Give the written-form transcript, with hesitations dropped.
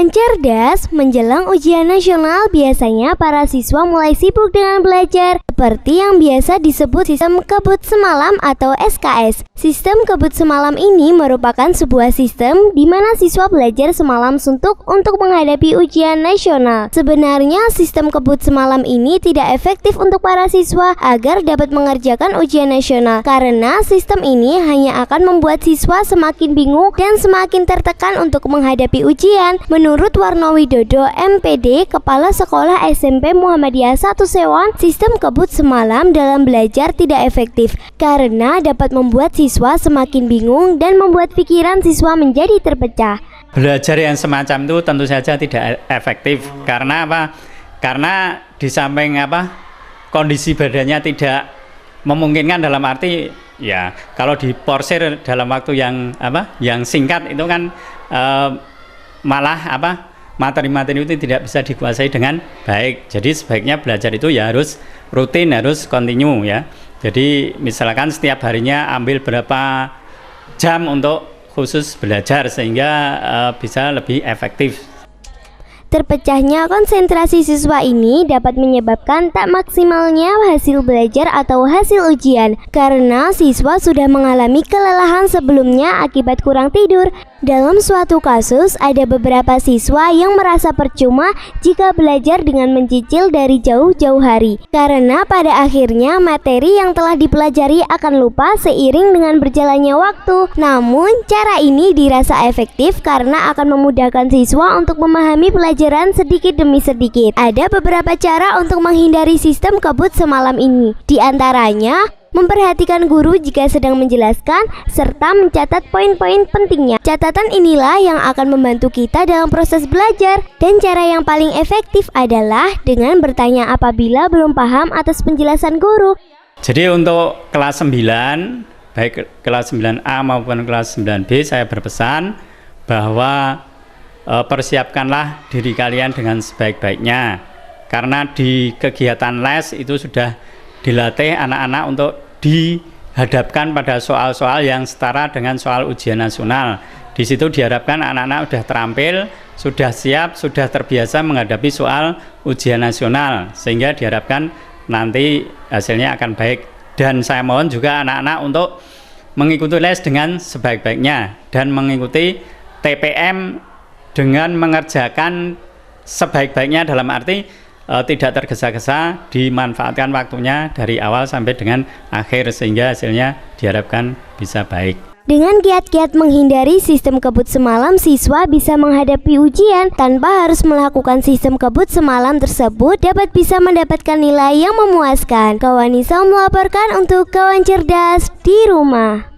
Kawan cerdas, menjelang ujian nasional biasanya para siswa mulai sibuk dengan belajar, seperti yang biasa disebut sistem kebut semalam atau SKS. Sistem kebut semalam ini merupakan sebuah sistem di mana siswa belajar semalam suntuk untuk menghadapi ujian nasional. Sebenarnya sistem kebut semalam ini tidak efektif untuk para siswa agar dapat mengerjakan ujian nasional, karena sistem ini hanya akan membuat siswa semakin bingung dan semakin tertekan untuk menghadapi ujian. Menurut Warno Widodo, MPD, Kepala Sekolah SMP Muhammadiyah 1 Sewon, sistem kebut semalam dalam belajar tidak efektif karena dapat membuat siswa semakin bingung dan membuat pikiran siswa menjadi terpecah. Belajar yang semacam itu tentu saja tidak efektif. Karena apa? Karena di samping kondisi badannya tidak memungkinkan, dalam arti ya kalau diporsir dalam waktu yang singkat itu kan malah materi-materi itu tidak bisa dikuasai dengan baik. Jadi sebaiknya belajar itu ya harus rutin, harus kontinu ya. Jadi misalkan setiap harinya ambil berapa jam untuk khusus belajar sehingga bisa lebih efektif. Terpecahnya konsentrasi siswa ini dapat menyebabkan tak maksimalnya hasil belajar atau hasil ujian karena siswa sudah mengalami kelelahan sebelumnya akibat kurang tidur. Dalam suatu kasus, ada beberapa siswa yang merasa percuma jika belajar dengan mencicil dari jauh-jauh hari karena pada akhirnya materi yang telah dipelajari akan lupa seiring dengan berjalannya waktu. Namun, cara ini dirasa efektif karena akan memudahkan siswa untuk memahami pelajaran sedikit demi sedikit. Ada beberapa cara untuk menghindari sistem kebut semalam ini. Di antaranya, memperhatikan guru jika sedang menjelaskan, serta mencatat poin-poin pentingnya. Catatan inilah yang akan membantu kita dalam proses belajar. Dan cara yang paling efektif adalah dengan bertanya apabila belum paham atas penjelasan guru. Jadi untuk kelas 9, baik kelas 9A maupun kelas 9B, saya berpesan bahwa persiapkanlah diri kalian dengan sebaik-baiknya. Karena di kegiatan les itu sudah dilatih anak-anak untuk dihadapkan pada soal-soal yang setara dengan soal ujian nasional. Di situ diharapkan anak-anak sudah terampil, sudah siap, sudah terbiasa menghadapi soal ujian nasional, sehingga diharapkan nanti hasilnya akan baik. Dan saya mohon juga anak-anak untuk mengikuti les dengan sebaik-baiknya dan mengikuti TPM dengan mengerjakan sebaik-baiknya, dalam arti tidak tergesa-gesa, dimanfaatkan waktunya dari awal sampai dengan akhir sehingga hasilnya diharapkan bisa baik. Dengan kiat-kiat menghindari sistem kebut semalam, siswa bisa menghadapi ujian tanpa harus melakukan sistem kebut semalam tersebut, dapat bisa mendapatkan nilai yang memuaskan. Kawan Nisa melaporkan untuk Kawan Cerdas di Rumah.